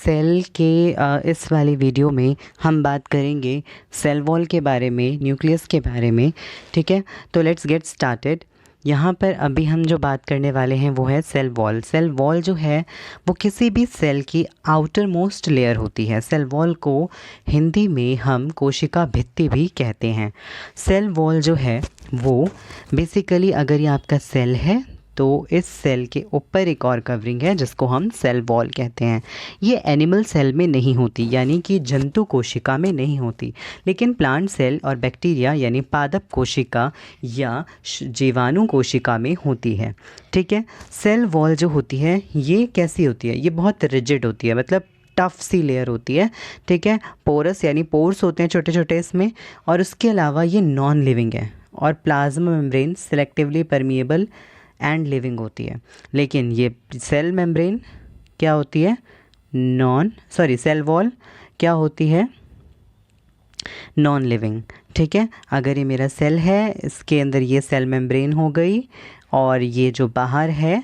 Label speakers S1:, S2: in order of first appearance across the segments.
S1: Cell के इस वाली वीडियो में हम बात करेंगे सेल वॉल के बारे में, न्यूक्लियस के बारे में। ठीक है, तो लेट्स गेट स्टार्टेड। यहाँ पर अभी हम जो बात करने वाले हैं वो है सेल वॉल। सेल वॉल जो है वो किसी भी सेल की आउटर मोस्ट लेयर होती है। सेल वॉल को हिंदी में हम कोशिका भित्ति भी कहते हैं। सेल वॉल जो है वो बेसिकली, अगर ये आपका सेल है तो इस सेल के ऊपर एक और कवरिंग है जिसको हम सेल वॉल कहते हैं। ये एनिमल सेल में नहीं होती, यानी कि जंतु कोशिका में नहीं होती, लेकिन प्लांट सेल और बैक्टीरिया यानी पादप कोशिका या जीवाणु कोशिका में होती है। ठीक है, सेल वॉल जो होती है ये कैसी होती है? ये बहुत रिजिड होती है, मतलब टफ सी लेयर होती है। ठीक है, पोरस यानी पोर्स होते हैं छोटे छोटे इसमें, और उसके अलावा ये नॉन लिविंग है। और plasma membrane selectively permeable and living होती है। लेकिन ये सेल मेम्ब्रेन क्या होती है? सेल वॉल क्या होती है? Non living. ठीक है, अगर ये मेरा सेल है, इसके अंदर ये सेल मेम्ब्रेन हो गई, और ये जो बाहर है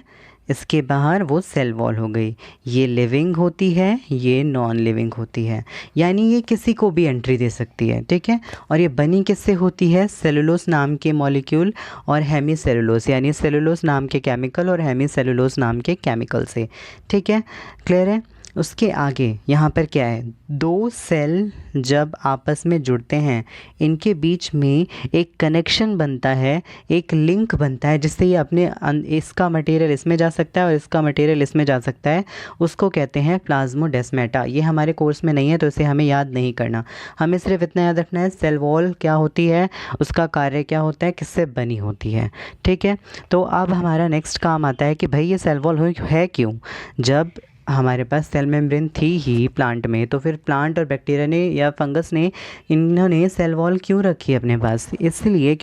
S1: इसके बाहर वो सेल वॉल हो गई। ये लिविंग होती है, ये नॉन लिविंग होती है, यानी ये किसी को भी एंट्री दे सकती है। ठीक है, और ये बनी किससे होती है? सेलुलोज नाम के मॉलिक्यूल और हेमी सेलुलोज, यानी सेलुलोज नाम के केमिकल और हेमी सेलुलोज नाम के केमिकल से। ठीक है, क्लियर है? उसके आगे यहाँ पर क्या है? दो सेल जब आपस में जुड़ते हैं, इनके बीच में एक कनेक्शन बनता है, एक लिंक बनता है, जिससे ये अपने इसका मटेरियल इसमें जा सकता है और इसका मटेरियल इसमें जा सकता है। उसको कहते हैं प्लाज्मोडेस्माटा। ये हमारे कोर्स में नहीं है तो इसे हमें याद नहीं करना। हमें सिर्फ इतना याद रखना है सेल वॉल क्या होती है, उसका कार्य क्या होता है, किससे बनी होती है। ठीक है, तो अब हमारा नेक्स्ट काम आता है कि भाई ये सेल वॉल है क्यों? जब हमारे पास सेल मेम्ब्रेन थी ही प्लांट में, तो फिर प्लांट और बैक्टीरिया ने या फंगस ने इन्होंने सेल वॉल क्यों रखी अपने पास? इसलिए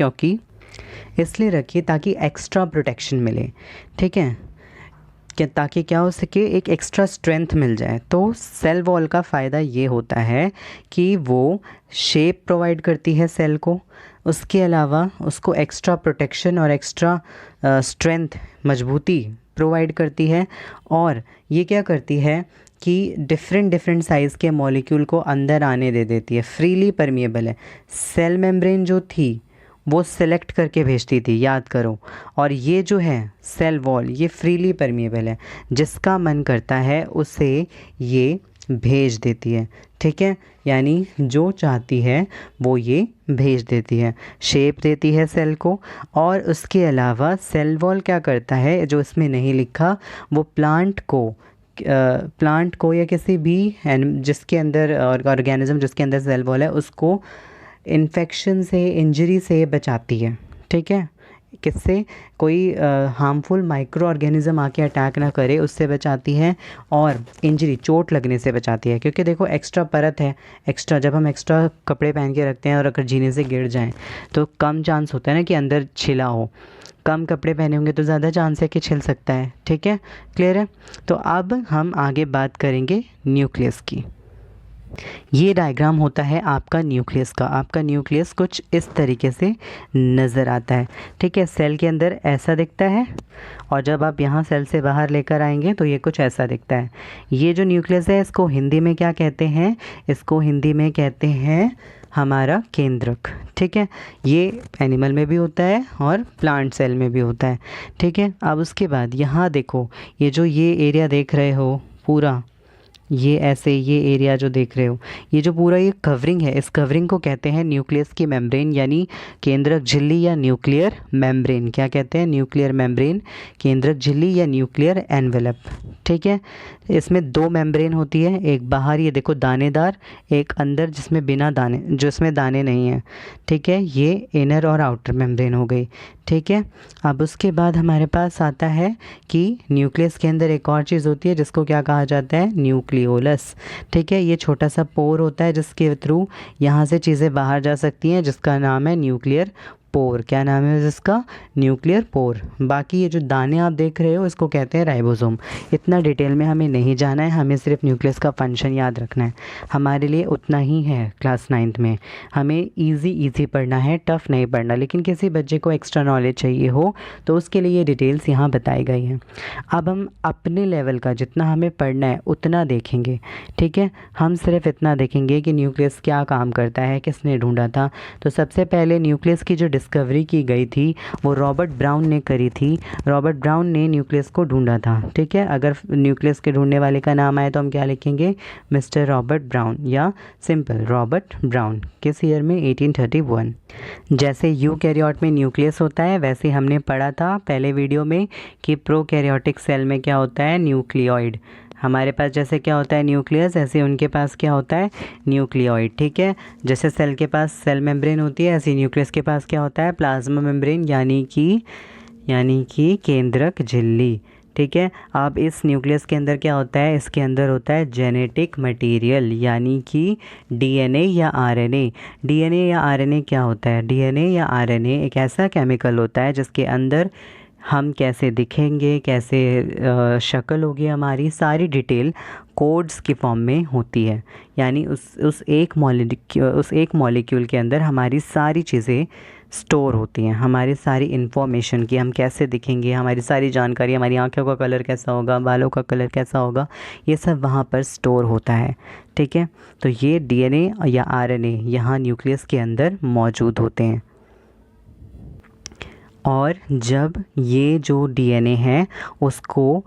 S1: रखी ताकि एक्स्ट्रा प्रोटेक्शन मिले। ठीक है, ताकि क्या हो सके, एक एक्स्ट्रा स्ट्रेंथ मिल जाए। तो सेल वॉल का फ़ायदा ये होता है कि वो शेप प्रोवाइड करती है सेल को, उसके अलावा उसको एक्स्ट्रा प्रोटेक्शन और एक्स्ट्रा स्ट्रेंथ, मजबूती प्रोवाइड करती है। और ये क्या करती है कि डिफरेंट साइज़ के मॉलिक्यूल को अंदर आने दे देती है, फ्रीली परमिएबल है। सेल मेम्ब्रेन जो थी वो सिलेक्ट करके भेजती थी, याद करो। और ये जो है सेल वॉल, ये फ्रीली परमिएबल है, जिसका मन करता है उसे ये भेज देती है। ठीक है, यानी जो चाहती है वो ये भेज देती है, शेप देती है सेल को। और उसके अलावा सेल वॉल क्या करता है, जो इसमें नहीं लिखा, वो प्लांट को या किसी भी जिसके अंदर ऑर्गेनिज्म जिसके अंदर सेल वॉल है, उसको इन्फेक्शन से, इंजरी से बचाती है। ठीक है, किससे? कोई हार्मफुल माइक्रो ऑर्गेनिज्म आके अटैक ना करे, उससे बचाती है। और इंजरी, चोट लगने से बचाती है, क्योंकि देखो एक्स्ट्रा परत है, एक्स्ट्रा जब हम एक्स्ट्रा कपड़े पहन के रखते हैं और अगर जीने से गिर जाएं तो कम चांस होता है ना कि अंदर छिला हो। कम कपड़े पहने होंगे तो ज़्यादा चांस है कि छिल सकता है। ठीक है, क्लियर है? तो अब हम आगे बात करेंगे न्यूक्लियस की। ये डायग्राम होता है आपका न्यूक्लियस का। आपका न्यूक्लियस कुछ इस तरीके से नज़र आता है। ठीक है, सेल के अंदर ऐसा दिखता है, और जब आप यहाँ सेल से बाहर लेकर आएंगे तो ये कुछ ऐसा दिखता है। ये जो न्यूक्लियस है इसको हिंदी में क्या कहते हैं? इसको हिंदी में कहते हैं हमारा केंद्रक। ठीक है, ये एनिमल में भी होता है और प्लांट सेल में भी होता है। ठीक है, अब उसके बाद यहाँ देखो, ये एरिया देख रहे हो पूरा, ये एरिया जो देख रहे हो, ये जो पूरा ये कवरिंग है, इस कवरिंग को कहते हैं न्यूक्लियस की मेम्ब्रेन, यानी केंद्रक झिल्ली या न्यूक्लियर मेम्ब्रेन। क्या कहते हैं? न्यूक्लियर मेम्ब्रेन, केंद्रक झिल्ली या न्यूक्लियर एनवेलप। ठीक है, इसमें दो मेम्ब्रेन होती है, एक बाहर ये देखो दानेदार, एक अंदर जिसमें दाने नहीं हैं। ठीक है, ये इनर और आउटर मेम्ब्रेन हो गई। ठीक है, अब उसके बाद हमारे पास आता है कि न्यूक्लियस के अंदर एक और चीज़ होती है जिसको क्या कहा जाता है? न्यूक्लियोलस। ठीक है, ये छोटा सा पोर होता है जिसके थ्रू यहाँ से चीज़ें बाहर जा सकती हैं, जिसका नाम है न्यूक्लियर पोर, क्या नाम है इसका, न्यूक्लियर पोर। बाकी ये जो दाने आप देख रहे हो इसको कहते हैं राइबोसोम। इतना डिटेल में हमें नहीं जाना है, हमें सिर्फ न्यूक्लियस का फंक्शन याद रखना है। हमारे लिए उतना ही है क्लास 9th में। हमें इजी पढ़ना है, टफ़ नहीं पढ़ना। लेकिन किसी बच्चे को एक्स्ट्रा नॉलेज चाहिए हो तो उसके लिए ये डिटेल्स यहाँ बताई गई हैं। अब हम अपने लेवल का जितना हमें पढ़ना है उतना देखेंगे, ठीक है। हम सिर्फ इतना देखेंगे कि न्यूक्लियस क्या काम करता है, किसने ढूंढा था। तो सबसे पहले न्यूक्लियस की जो डिस्कवरी की गई थी वो रॉबर्ट ब्राउन ने करी थी। रॉबर्ट ब्राउन ने न्यूक्लियस को ढूंढा था, ठीक है। अगर न्यूक्लियस के ढूंढने वाले का नाम आए तो हम क्या लिखेंगे, मिस्टर रॉबर्ट ब्राउन या सिंपल रॉबर्ट ब्राउन। किस ईयर में, 1831। जैसे यूकैरियोट में न्यूक्लियस होता है वैसे हमने पढ़ा था पहले वीडियो में कि प्रोकैरियोटिक सेल में क्या होता है, न्यूक्लियोइड। हमारे पास जैसे क्या होता है न्यूक्लियस, ऐसे उनके पास क्या होता है, न्यूक्लियोइड, ठीक है। जैसे सेल के पास सेल मेम्ब्रेन होती है, ऐसे न्यूक्लियस के पास क्या होता है, प्लाज्मा मेम्ब्रेन, यानी कि केंद्रक झिल्ली, ठीक है। अब इस न्यूक्लियस के अंदर क्या होता है, इसके अंदर होता है जेनेटिक मटेरियल, यानी कि डीएनए या आरएनए। डीएनए या आरएनए क्या होता है, डीएनए या आरएनए एक ऐसा केमिकल होता है जिसके अंदर हम कैसे दिखेंगे, कैसे शक्ल होगी हमारी, सारी डिटेल कोड्स की फॉर्म में होती है। यानी उस एक मॉलिक्यूल के अंदर हमारी सारी चीज़ें स्टोर होती हैं, हमारी सारी इन्फॉर्मेशन की, हम कैसे दिखेंगे, हमारी सारी जानकारी, हमारी आँखों का कलर कैसा होगा, बालों का कलर कैसा होगा, ये सब वहाँ पर स्टोर होता है, ठीक है। तो ये डीएनए या आरएनए यहाँ न्यूक्लियस के अंदर मौजूद होते हैं। और जब ये जो डीएनए है उसको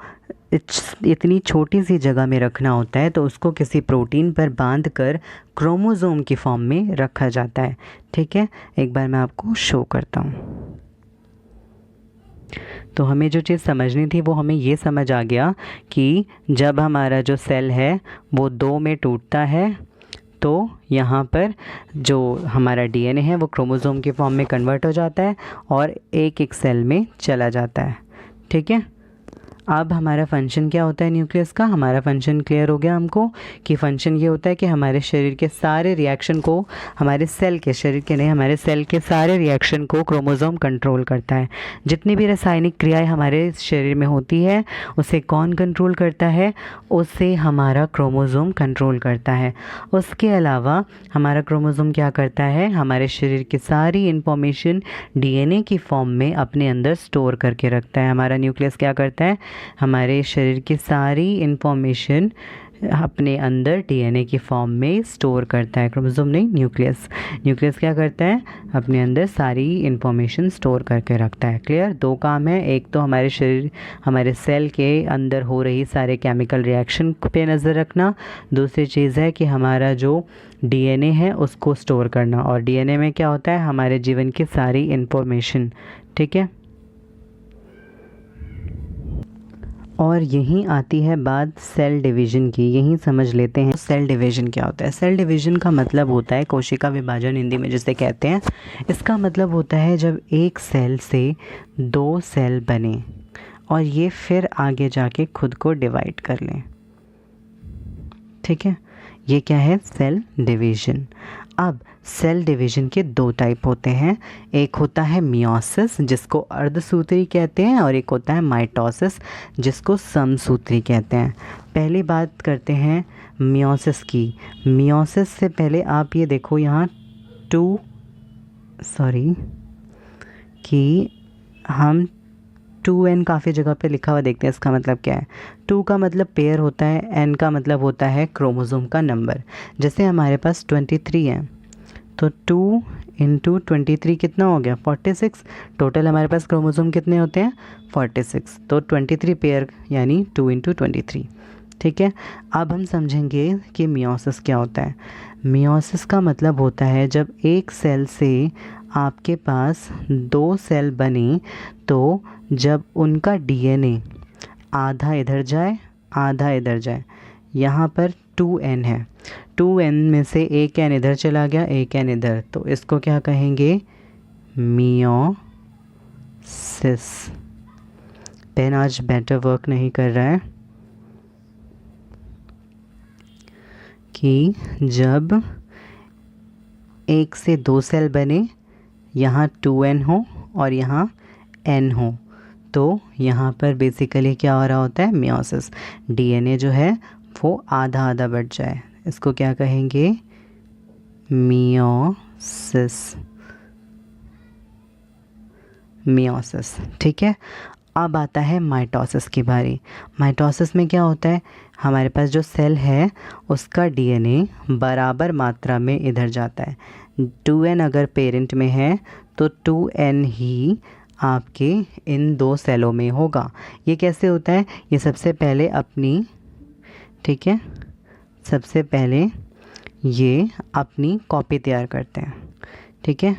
S1: इतनी छोटी सी जगह में रखना होता है तो उसको किसी प्रोटीन पर बांधकर क्रोमोसोम की फॉर्म में रखा जाता है, ठीक है। एक बार मैं आपको शो करता हूँ। तो हमें जो चीज़ समझनी थी वो हमें ये समझ आ गया कि जब हमारा जो सेल है वो 2 में टूटता है तो यहाँ पर जो हमारा डीएनए है वो क्रोमोसोम के फॉर्म में कन्वर्ट हो जाता है और एक सेल में चला जाता है, ठीक है। अब हमारा फंक्शन क्या होता है न्यूक्लियस का, हमारा फंक्शन क्लियर हो गया हमको कि फंक्शन ये होता है कि हमारे शरीर के सारे रिएक्शन को, हमारे सेल के, शरीर के नहीं, हमारे सेल के सारे रिएक्शन को क्रोमोसोम कंट्रोल करता है। जितनी भी रासायनिक क्रियाएं हमारे शरीर में होती है उसे कौन कंट्रोल करता है, उसे हमारा क्रोमोसोम कंट्रोल करता है। उसके अलावा हमारा क्रोमोसोम क्या करता है, हमारे शरीर की सारी इन्फॉर्मेशन डीएनए की फॉर्म में अपने अंदर स्टोर करके रखता है। हमारा न्यूक्लियस क्या करता है, हमारे शरीर की सारी इन्फॉर्मेशन अपने अंदर डीएनए की फॉर्म में स्टोर करता है। क्रोमोसोम नहीं, न्यूक्लियस क्या करता है, अपने अंदर सारी इन्फॉर्मेशन स्टोर करके रखता है। क्लियर। 2 काम है, एक तो हमारे सेल के अंदर हो रही सारे केमिकल रिएक्शन पे नज़र रखना, दूसरी चीज़ है कि हमारा जो डीएनए है उसको स्टोर करना। और डीएनए में क्या होता है, हमारे जीवन की सारी इन्फॉर्मेशन, ठीक है। और यहीं आती है बात सेल डिवीज़न की, यहीं समझ लेते हैं सेल डिवीज़न क्या होता है। सेल डिवीज़न का मतलब होता है कोशिका विभाजन, हिंदी में जिसे कहते हैं। इसका मतलब होता है जब एक सेल से 2 सेल बने और ये फिर आगे जाके खुद को डिवाइड कर लें, ठीक है। ये क्या है, सेल डिवीज़न। अब सेल डिवीज़न के 2 टाइप होते हैं, एक होता है मियोसिस जिसको अर्धसूत्री कहते हैं और एक होता है माइटोसिस जिसको समसूत्री कहते हैं। पहली बात करते हैं मियोसिस की। मियोसिस से पहले आप ये देखो यहाँ कि हम 2n काफ़ी जगह पे लिखा हुआ देखते हैं, इसका मतलब क्या है। 2 का मतलब पेयर होता है, n का मतलब होता है क्रोमोसोम का नंबर। जैसे हमारे पास 23 है तो 2 × 23 कितना हो गया, 46। टोटल हमारे पास क्रोमोसोम कितने होते हैं, 46। तो 23 पेयर यानी 2 × 23, ठीक है। अब हम समझेंगे कि मियोसिस क्या होता है। मियोसिस का मतलब होता है जब एक सेल से आपके पास 2 सेल बने तो जब उनका डीएनए आधा इधर जाए आधा इधर जाए, यहाँ पर 2n है, 2n में से एक n इधर चला गया, एक n इधर, तो इसको क्या कहेंगे, मियोसिस। पेन आज बेटर वर्क नहीं कर रहा है। कि जब 1 से 2 सेल बने यहाँ 2n हो और यहाँ n हो, तो यहाँ पर बेसिकली क्या हो रहा होता है, मियोसिस। डीएनए जो है वो आधा आधा बढ़ जाए, इसको क्या कहेंगे, मियोसिस। मियोसिस, ठीक है। अब आता है माइटोसिस की बारी। माइटोसिस में क्या होता है, हमारे पास जो सेल है उसका डीएनए बराबर मात्रा में इधर जाता है। 2n अगर पेरेंट में है तो 2n ही आपके इन दो सेलों में होगा। ये कैसे होता है, ये सबसे पहले अपनी, ठीक है, सबसे पहले ये अपनी कॉपी तैयार करते हैं, ठीक है।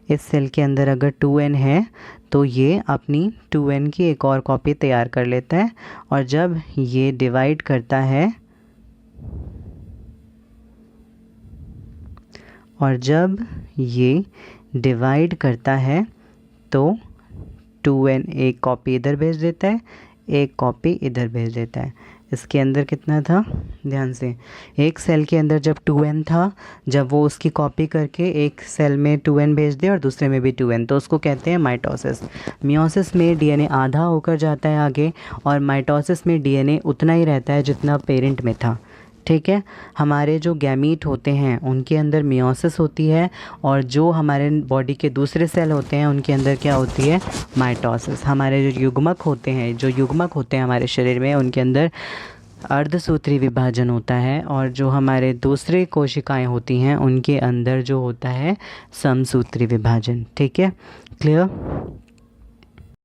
S1: इस सेल के अंदर अगर 2n है तो ये अपनी 2n की एक और कॉपी तैयार कर लेता है, और जब ये डिवाइड करता है, और जब ये डिवाइड करता है तो 2n एक कॉपी इधर भेज देता है, एक कॉपी इधर भेज देता है। इसके अंदर कितना था, ध्यान से, एक सेल के अंदर जब 2n था, जब वो उसकी कॉपी करके एक सेल में 2n भेज दे और दूसरे में भी 2n, तो उसको कहते हैं माइटोसिस। मियोसिस में डीएनए आधा होकर जाता है आगे, और माइटोसिस में डीएनए उतना ही रहता है जितना पेरेंट में था, ठीक है। हमारे जो गैमीट होते हैं उनके अंदर मियोसिस होती है, और जो हमारे बॉडी के दूसरे सेल होते हैं उनके अंदर क्या होती है, माइटोसिस। हमारे जो युग्मक होते हैं हमारे शरीर में, उनके अंदर अर्धसूत्री विभाजन होता है, और जो हमारे दूसरे कोशिकाएं होती हैं उनके अंदर जो होता है समसूत्री विभाजन, ठीक है। क्लियर।